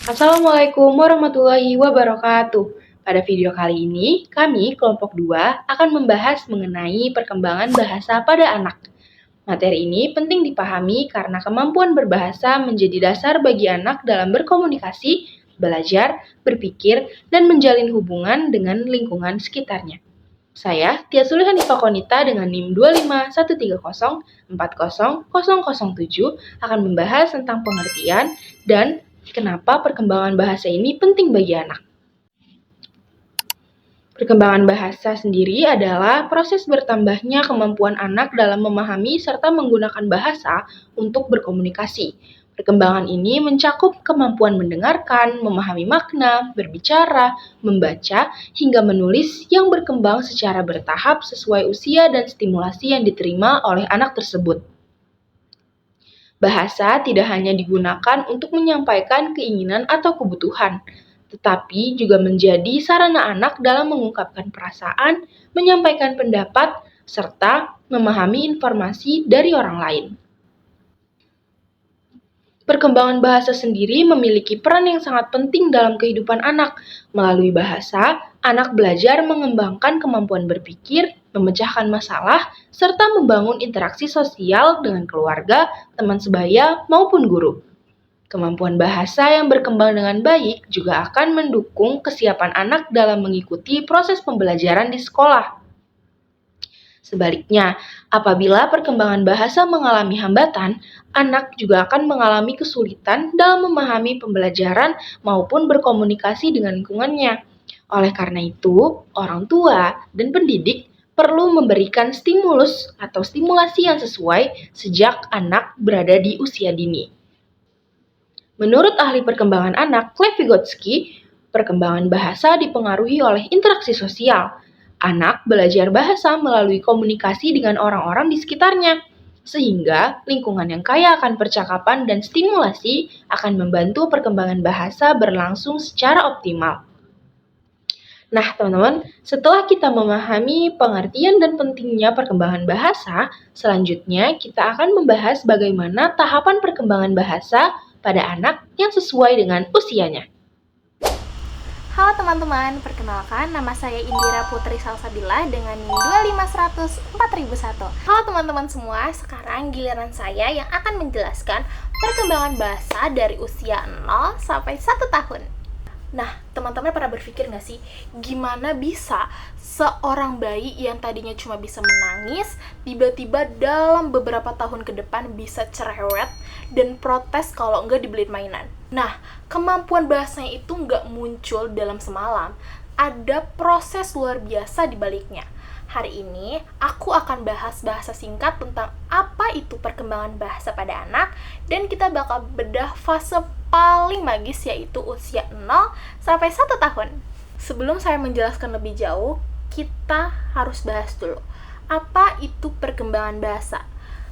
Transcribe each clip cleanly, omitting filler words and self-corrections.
Assalamualaikum warahmatullahi wabarakatuh. Pada video kali ini, kami kelompok 2 akan membahas mengenai perkembangan bahasa pada anak. Materi ini penting dipahami karena kemampuan berbahasa menjadi dasar bagi anak dalam berkomunikasi, belajar, berpikir, dan menjalin hubungan dengan lingkungan sekitarnya. Saya, Tia Sulihan Konita dengan NIM 25130400007 akan membahas tentang pengertian dan kenapa perkembangan bahasa ini penting bagi anak. Perkembangan bahasa sendiri adalah proses bertambahnya kemampuan anak dalam memahami serta menggunakan bahasa untuk berkomunikasi. Perkembangan ini mencakup kemampuan mendengarkan, memahami makna, berbicara, membaca, hingga menulis yang berkembang secara bertahap sesuai usia dan stimulasi yang diterima oleh anak tersebut. Bahasa tidak hanya digunakan untuk menyampaikan keinginan atau kebutuhan, tetapi juga menjadi sarana anak dalam mengungkapkan perasaan, menyampaikan pendapat, serta memahami informasi dari orang lain. Perkembangan bahasa sendiri memiliki peran yang sangat penting dalam kehidupan anak. Melalui bahasa, anak belajar mengembangkan kemampuan berpikir, memecahkan masalah, serta membangun interaksi sosial dengan keluarga, teman sebaya, maupun guru. Kemampuan bahasa yang berkembang dengan baik juga akan mendukung kesiapan anak dalam mengikuti proses pembelajaran di sekolah. Sebaliknya, apabila perkembangan bahasa mengalami hambatan, anak juga akan mengalami kesulitan dalam memahami pembelajaran maupun berkomunikasi dengan lingkungannya. Oleh karena itu, orang tua dan pendidik perlu memberikan stimulus atau stimulasi yang sesuai sejak anak berada di usia dini. Menurut ahli perkembangan anak, Lev Vygotsky, perkembangan bahasa dipengaruhi oleh interaksi sosial. Anak belajar bahasa melalui komunikasi dengan orang-orang di sekitarnya, sehingga lingkungan yang kaya akan percakapan dan stimulasi akan membantu perkembangan bahasa berlangsung secara optimal. Nah, teman-teman, setelah kita memahami pengertian dan pentingnya perkembangan bahasa, selanjutnya kita akan membahas bagaimana tahapan perkembangan bahasa pada anak yang sesuai dengan usianya. Halo teman-teman, perkenalkan nama saya Indira Putri Salsabila dengan NIM 2514001. Halo teman-teman semua, sekarang giliran saya yang akan menjelaskan perkembangan bahasa dari usia 0 sampai 1 tahun. Nah, teman-teman pernah berpikir nggak sih, gimana bisa seorang bayi yang tadinya cuma bisa menangis, tiba-tiba dalam beberapa tahun ke depan bisa cerewet dan protes kalau nggak dibeliin mainan? Nah, kemampuan bahasanya itu nggak muncul dalam semalam. Ada proses luar biasa di baliknya. Hari ini, aku akan bahas bahasa singkat tentang apa itu perkembangan bahasa pada anak, dan kita bakal bedah fase paling magis yaitu usia 0 sampai 1 tahun. Sebelum saya menjelaskan lebih jauh, kita harus bahas dulu apa itu perkembangan bahasa.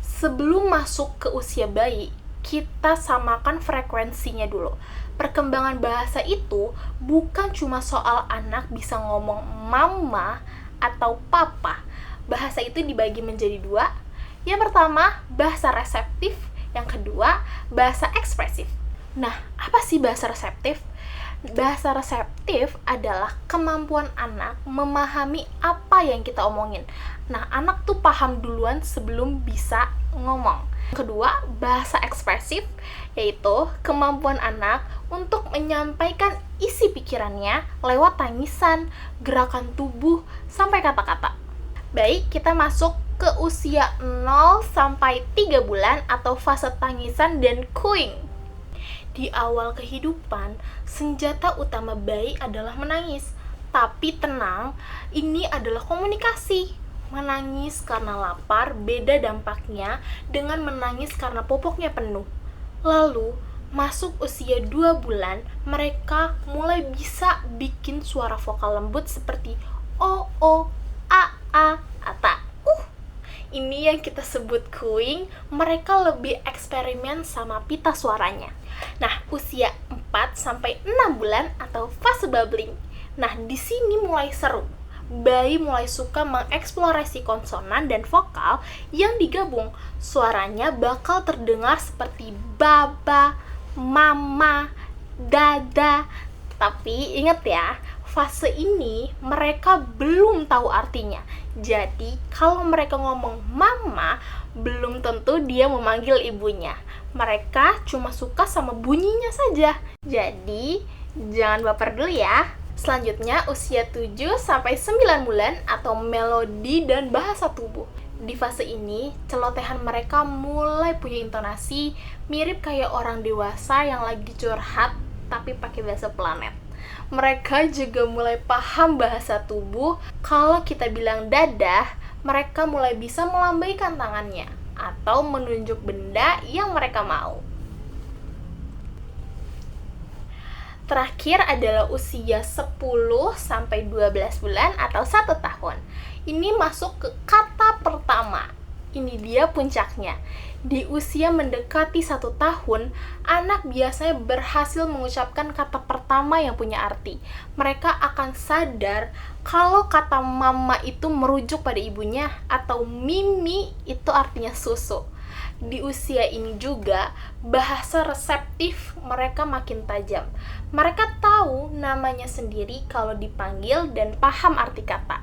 Sebelum masuk ke usia bayi, kita samakan frekuensinya dulu. Perkembangan bahasa itu bukan cuma soal anak bisa ngomong mama atau papa. Bahasa itu dibagi menjadi 2. Yang pertama, bahasa reseptif. Yang kedua, bahasa ekspresif. Nah, apa sih bahasa reseptif? Bahasa reseptif adalah kemampuan anak memahami apa yang kita omongin. Nah, anak tuh paham duluan sebelum bisa ngomong. Kedua, bahasa ekspresif, yaitu kemampuan anak untuk menyampaikan isi pikirannya lewat tangisan, gerakan tubuh, sampai kata-kata. Baik, kita masuk ke usia 0 sampai 3 bulan atau fase tangisan dan cooing. Di awal kehidupan, senjata utama bayi adalah menangis. Tapi tenang, ini adalah komunikasi. Menangis karena lapar beda dampaknya dengan menangis karena popoknya penuh. Lalu, masuk usia 2 bulan, mereka mulai bisa bikin suara vokal lembut seperti o, a, ata. Ini yang kita sebut cooing. Mereka lebih eksperimen sama pita suaranya. Nah, usia 4 sampai 6 bulan atau fase babbling. Nah, di sini mulai seru. Bayi mulai suka mengeksplorasi konsonan dan vokal yang digabung. Suaranya bakal terdengar seperti baba, mama, dadah. Tapi ingat ya, fase ini mereka belum tahu artinya. Jadi kalau mereka ngomong mama, belum tentu dia memanggil ibunya. Mereka cuma suka sama bunyinya saja. Jadi jangan baper dulu ya. Selanjutnya usia 7-9 bulan atau melodi dan bahasa tubuh. Di fase ini, celotehan mereka mulai punya intonasi mirip kayak orang dewasa yang lagi curhat tapi pakai bahasa planet. Mereka juga mulai paham bahasa tubuh. Kalau kita bilang dadah, mereka mulai bisa melambaikan tangannya atau menunjuk benda yang mereka mau. Terakhir adalah usia 10-12 bulan atau 1 tahun. Ini masuk ke kata pertama. Ini dia puncaknya. Di usia mendekati 1 tahun, anak biasanya berhasil mengucapkan kata pertama yang punya arti. Mereka akan sadar kalau kata mama itu merujuk pada ibunya atau mimi itu artinya susu. Di usia ini juga, bahasa reseptif mereka makin tajam. Mereka tahu namanya sendiri kalau dipanggil dan paham arti kata.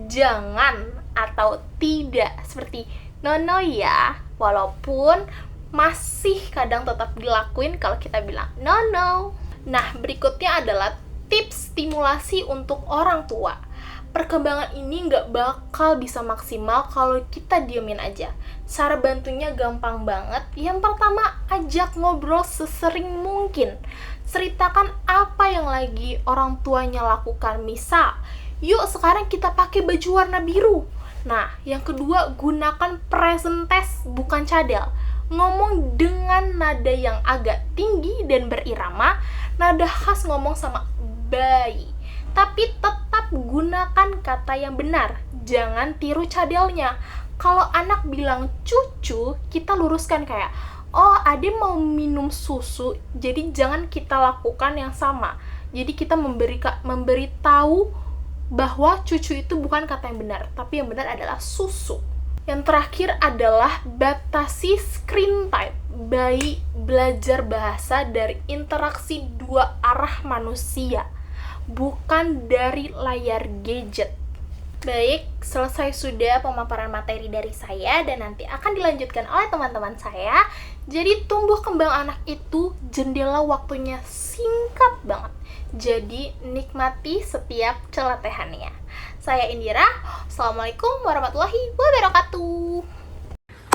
Jangan atau tidak, seperti nono ya, walaupun masih kadang tetap dilakuin kalau kita bilang nono. Nah, berikutnya adalah tips stimulasi untuk orang tua. Perkembangan ini nggak bakal bisa maksimal kalau kita diemin aja. Cara bantunya gampang banget. Yang pertama, ajak ngobrol sesering mungkin. Ceritakan apa yang lagi orang tuanya lakukan. Misal, yuk sekarang kita pakai baju warna biru. Nah, yang kedua, gunakan present tense bukan cadel. Ngomong dengan nada yang agak tinggi dan berirama, nada khas ngomong sama bayi. Tapi tetap gunakan kata yang benar, jangan tiru cadelnya. Kalau anak bilang cucu, kita luruskan kayak, oh ade mau minum susu, jadi jangan kita lakukan yang sama. Jadi kita memberitahu bahwa cucu itu bukan kata yang benar, tapi yang benar adalah susu. Yang terakhir adalah batasi screen time. Bayi belajar bahasa dari interaksi 2 arah manusia, bukan dari layar gadget. Baik, selesai sudah pemaparan materi dari saya dan nanti akan dilanjutkan oleh teman-teman saya. Jadi tumbuh kembang anak itu jendela waktunya singkat banget. Jadi nikmati setiap celotehannya. Saya Indira. Assalamualaikum warahmatullahi wabarakatuh.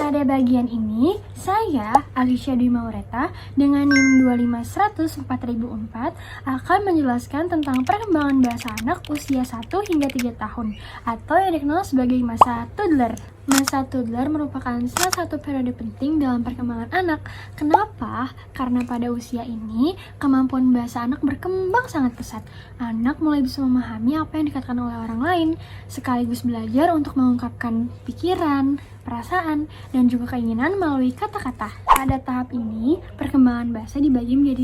Pada bagian ini, saya, Alicia Dwi Maureta, dengan NIM 251004004 akan menjelaskan tentang perkembangan bahasa anak usia 1 hingga 3 tahun, atau yang dikenal sebagai masa toddler. Masa toddler merupakan salah satu periode penting dalam perkembangan anak. Kenapa? Karena pada usia ini, kemampuan bahasa anak berkembang sangat pesat. Anak mulai bisa memahami apa yang dikatakan oleh orang lain, sekaligus belajar untuk mengungkapkan pikiran, perasaan, dan juga keinginan melalui kata-kata. Pada tahap ini, perkembangan bahasa dibagi menjadi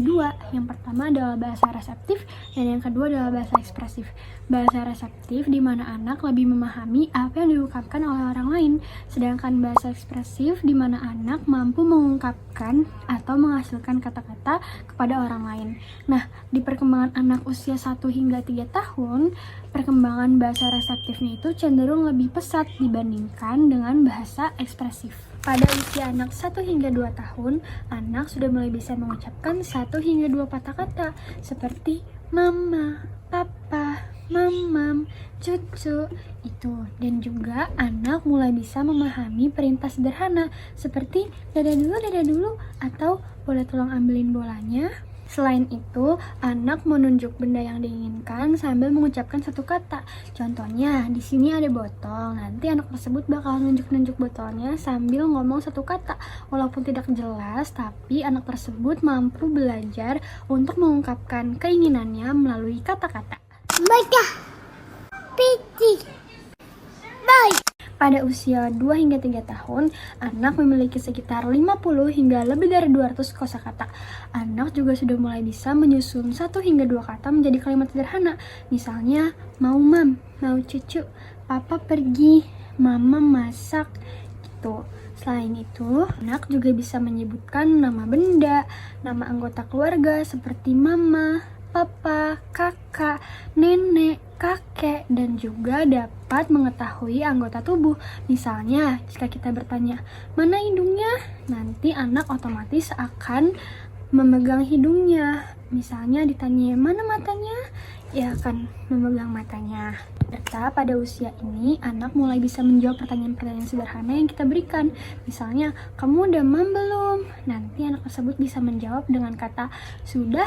2. Yang pertama adalah bahasa reseptif, dan yang kedua adalah bahasa ekspresif. Bahasa reseptif di mana anak lebih memahami apa yang diungkapkan oleh orang lain, sedangkan bahasa ekspresif di mana anak mampu mengungkapkan atau menghasilkan kata-kata kepada orang lain. Nah, di perkembangan anak usia 1 hingga 3 tahun, perkembangan bahasa reseptifnya itu cenderung lebih pesat dibandingkan dengan bahasa ekspresif. Pada usia anak 1 hingga 2 tahun, anak sudah mulai bisa mengucapkan 1 hingga 2 patah kata seperti mama, papa, mamam, cucu itu. Dan juga anak mulai bisa memahami perintah sederhana seperti dadah dulu atau boleh tolong ambilin bolanya. Selain itu, anak menunjuk benda yang diinginkan sambil mengucapkan satu kata. Contohnya, di sini ada botol. Nanti anak tersebut bakal nunjuk-nunjuk botolnya sambil ngomong satu kata. Walaupun tidak jelas, tapi anak tersebut mampu belajar untuk mengungkapkan keinginannya melalui kata-kata. Baca, piti, bye. Pada usia 2 hingga 3 tahun, anak memiliki sekitar 50 hingga lebih dari 200 kosakata. Anak juga sudah mulai bisa menyusun 1 hingga 2 kata menjadi kalimat sederhana. Misalnya, mau mam, mau cucu, papa pergi, mama masak, gitu. Selain itu, anak juga bisa menyebutkan nama benda, nama anggota keluarga seperti mama, papa, kakak, nenek, kakek, dan juga dapat mengetahui anggota tubuh. Misalnya, jika kita bertanya, mana hidungnya? Nanti anak otomatis akan memegang hidungnya. Misalnya ditanya, mana matanya? Ya akan memegang matanya. Serta pada usia ini, anak mulai bisa menjawab pertanyaan-pertanyaan sederhana yang kita berikan. Misalnya, kamu udah mam belum? Nanti anak tersebut bisa menjawab dengan kata, sudah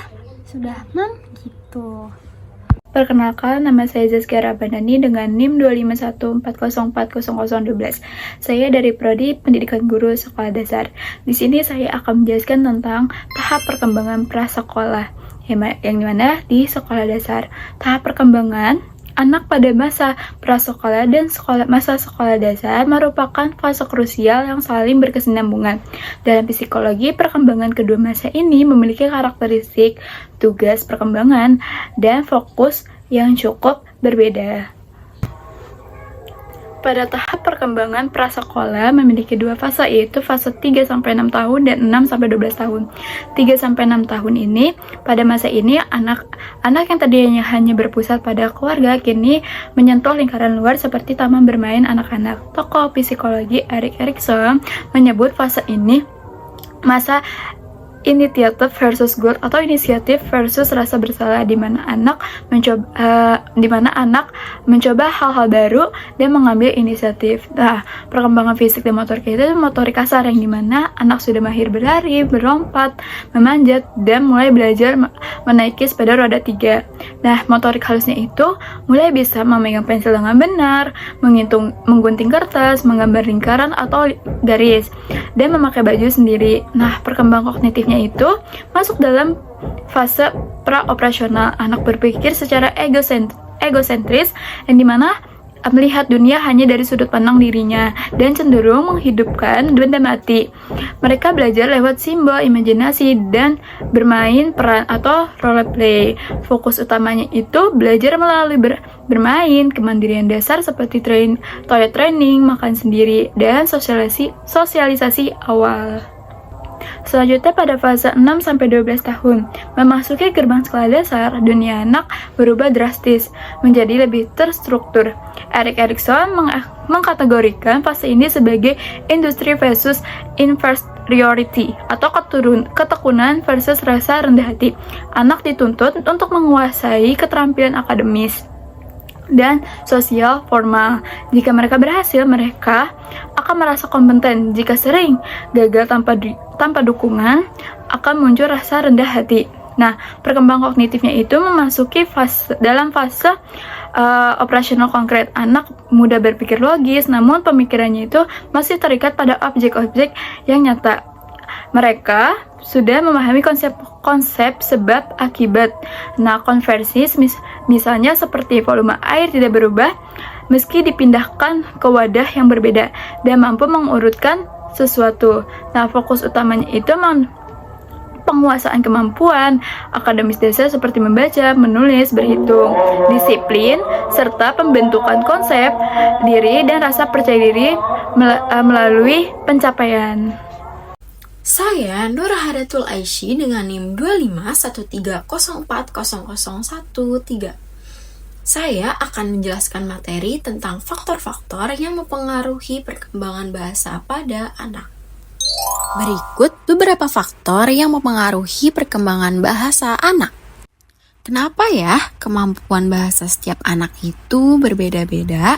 mam, gitu. Perkenalkan, nama saya Zaskia Ramadhani dengan NIM 25140400012. Saya dari Prodi Pendidikan Guru Sekolah Dasar. Di sini saya akan menjelaskan tentang tahap perkembangan prasekolah, yang dimana di sekolah dasar. Tahap perkembangan anak pada masa prasekolah dan masa sekolah dasar merupakan fase krusial yang saling berkesinambungan. Dalam psikologi, perkembangan kedua masa ini memiliki karakteristik, tugas perkembangan, dan fokus yang cukup berbeda. Pada tahap perkembangan prasekolah memiliki dua fase, yaitu fase 3-6 tahun dan 6-12 tahun. 3-6 tahun ini, pada masa ini anak yang tadinya hanya berpusat pada keluarga kini menyentuh lingkaran luar seperti taman bermain anak-anak. Tokoh psikologi Erik Erikson menyebut fase ini masa initiative versus guilt atau inisiatif versus rasa bersalah, di mana anak mencoba hal-hal baru dan mengambil inisiatif. Nah, perkembangan fisik dan motorik itu motorik kasar, yang dimana anak sudah mahir berlari, berlompat, memanjat, dan mulai belajar menaiki sepeda roda 3. Nah, motorik halusnya itu mulai bisa memegang pensil dengan benar, menggunting kertas, menggambar lingkaran atau garis, dan memakai baju sendiri. Nah, perkembangan kognitifnya itu masuk dalam fase pra-operasional. Anak berpikir secara egosentris, yang dimana melihat dunia hanya dari sudut pandang dirinya dan cenderung menghidupkan benda mati. Mereka belajar lewat simbol, imajinasi, dan bermain peran atau role play. Fokus utamanya itu belajar melalui bermain, kemandirian dasar seperti toilet training, makan sendiri, dan sosialisasi awal. Selanjutnya pada fase 6-12 tahun, memasuki gerbang sekolah dasar, dunia anak berubah drastis menjadi lebih terstruktur. Erik Erikson mengkategorikan fase ini sebagai industri versus inferiority atau ketekunan versus rasa rendah hati. Anak dituntut untuk menguasai keterampilan akademis dan sosial formal. Jika mereka berhasil, mereka akan merasa kompeten. Jika sering gagal tanpa dukungan, akan muncul rasa rendah hati. Nah, perkembangan kognitifnya itu memasuki fase operasional konkret. Anak mudah berpikir logis, namun pemikirannya itu masih terikat pada objek-objek yang nyata. Mereka sudah memahami konsep sebab akibat. Nah, konversi misalnya seperti volume air tidak berubah meski dipindahkan ke wadah yang berbeda dan mampu mengurutkan sesuatu. Nah, fokus utamanya itu penguasaan kemampuan akademis dasar seperti membaca, menulis, berhitung, disiplin, serta pembentukan konsep diri dan rasa percaya diri melalui pencapaian. Saya Nur Hadatul Aisy dengan NIM 25130400113. Saya akan menjelaskan materi tentang faktor-faktor yang mempengaruhi perkembangan bahasa pada anak. Berikut beberapa faktor yang mempengaruhi perkembangan bahasa anak. Kenapa ya kemampuan bahasa setiap anak itu berbeda-beda?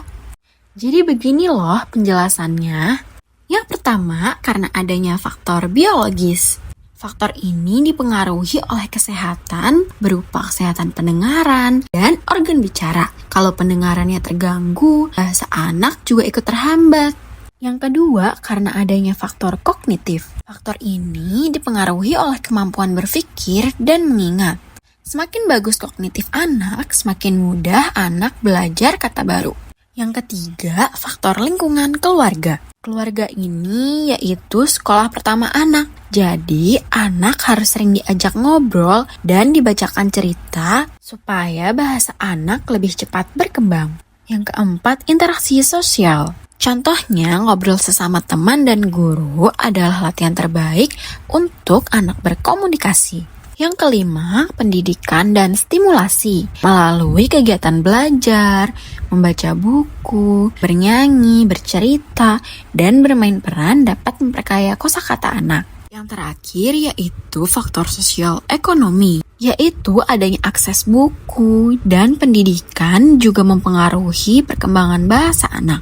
Jadi begini loh penjelasannya. Yang pertama, karena adanya faktor biologis. Faktor ini dipengaruhi oleh kesehatan berupa kesehatan pendengaran dan organ bicara. Kalau pendengarannya terganggu, bahasa anak juga ikut terhambat. Yang kedua, karena adanya faktor kognitif. Faktor ini dipengaruhi oleh kemampuan berpikir dan mengingat. Semakin bagus kognitif anak, semakin mudah anak belajar kata baru. Yang ketiga, faktor lingkungan keluarga. Keluarga ini yaitu sekolah pertama anak. Jadi, anak harus sering diajak ngobrol dan dibacakan cerita supaya bahasa anak lebih cepat berkembang. Yang keempat, interaksi sosial. Contohnya, ngobrol sesama teman dan guru adalah latihan terbaik untuk anak berkomunikasi. Yang kelima, pendidikan dan stimulasi melalui kegiatan belajar, membaca buku, bernyanyi, bercerita, dan bermain peran dapat memperkaya kosakata anak. Yang terakhir yaitu faktor sosial ekonomi, yaitu adanya akses buku dan pendidikan juga mempengaruhi perkembangan bahasa anak.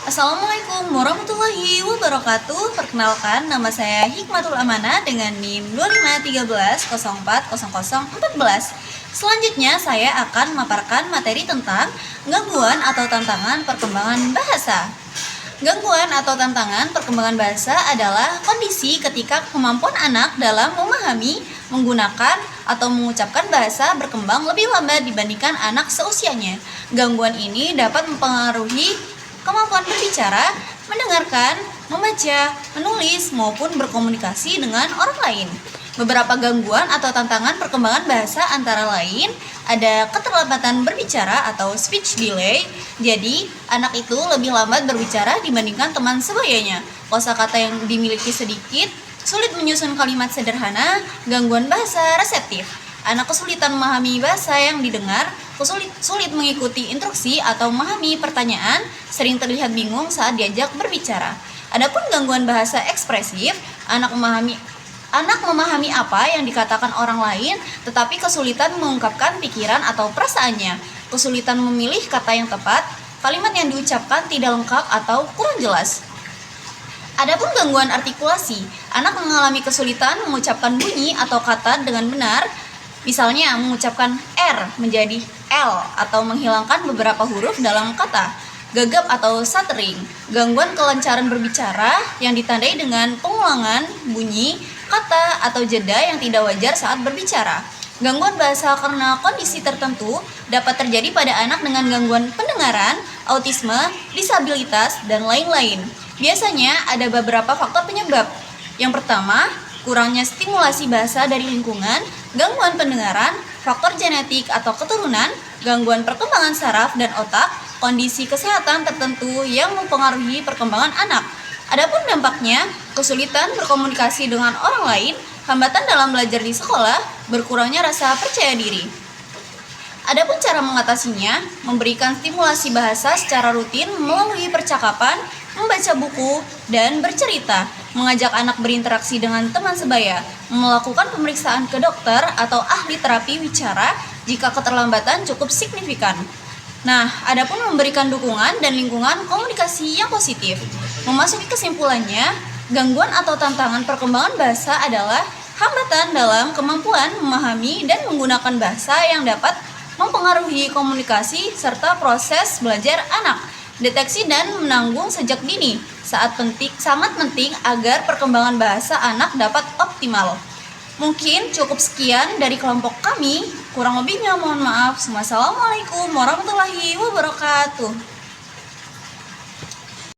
Assalamualaikum warahmatullahi wabarakatuh. Perkenalkan, nama saya Hikmatul Amanah dengan NIM 2513040014. Selanjutnya saya akan memaparkan materi tentang gangguan atau tantangan perkembangan bahasa. Gangguan atau tantangan perkembangan bahasa adalah kondisi ketika kemampuan anak dalam memahami, menggunakan, atau mengucapkan bahasa berkembang lebih lambat dibandingkan anak seusianya. Gangguan ini dapat mempengaruhi kemampuan berbicara, mendengarkan, membaca, menulis, maupun berkomunikasi dengan orang lain. Beberapa gangguan atau tantangan perkembangan bahasa antara lain ada keterlambatan berbicara atau speech delay. Jadi, anak itu lebih lambat berbicara dibandingkan teman sebayanya. Kosakata yang dimiliki sedikit, sulit menyusun kalimat sederhana, gangguan bahasa reseptif. Anak kesulitan memahami bahasa yang didengar, sulit mengikuti instruksi atau memahami pertanyaan, sering terlihat bingung saat diajak berbicara. Adapun gangguan bahasa ekspresif, anak memahami apa yang dikatakan orang lain, tetapi kesulitan mengungkapkan pikiran atau perasaannya, kesulitan memilih kata yang tepat, kalimat yang diucapkan tidak lengkap atau kurang jelas. Adapun gangguan artikulasi, anak mengalami kesulitan mengucapkan bunyi atau kata dengan benar, misalnya mengucapkan R menjadi L atau menghilangkan beberapa huruf dalam kata. Gagap atau stuttering, gangguan kelancaran berbicara yang ditandai dengan pengulangan bunyi, kata, atau jeda yang tidak wajar saat berbicara. Gangguan bahasa karena kondisi tertentu dapat terjadi pada anak dengan gangguan pendengaran, autisme, disabilitas, dan lain-lain. Biasanya ada beberapa faktor penyebab. Yang pertama, kurangnya stimulasi bahasa dari lingkungan, gangguan pendengaran, faktor genetik atau keturunan, gangguan perkembangan saraf dan otak, kondisi kesehatan tertentu yang mempengaruhi perkembangan anak. Adapun dampaknya, kesulitan berkomunikasi dengan orang lain, hambatan dalam belajar di sekolah, berkurangnya rasa percaya diri. Adapun cara mengatasinya, memberikan stimulasi bahasa secara rutin melalui percakapan, membaca buku, dan bercerita, mengajak anak berinteraksi dengan teman sebaya, melakukan pemeriksaan ke dokter atau ahli terapi wicara jika keterlambatan cukup signifikan. Nah, adapun memberikan dukungan dan lingkungan komunikasi yang positif. Memasuki kesimpulannya, gangguan atau tantangan perkembangan bahasa adalah hambatan dalam kemampuan memahami dan menggunakan bahasa yang dapat mempengaruhi komunikasi serta proses belajar anak. Deteksi dan menanggung sejak dini sangat penting agar perkembangan bahasa anak dapat optimal. Mungkin cukup sekian dari kelompok kami. Kurang lebihnya mohon maaf. Wassalamualaikum warahmatullahi wabarakatuh.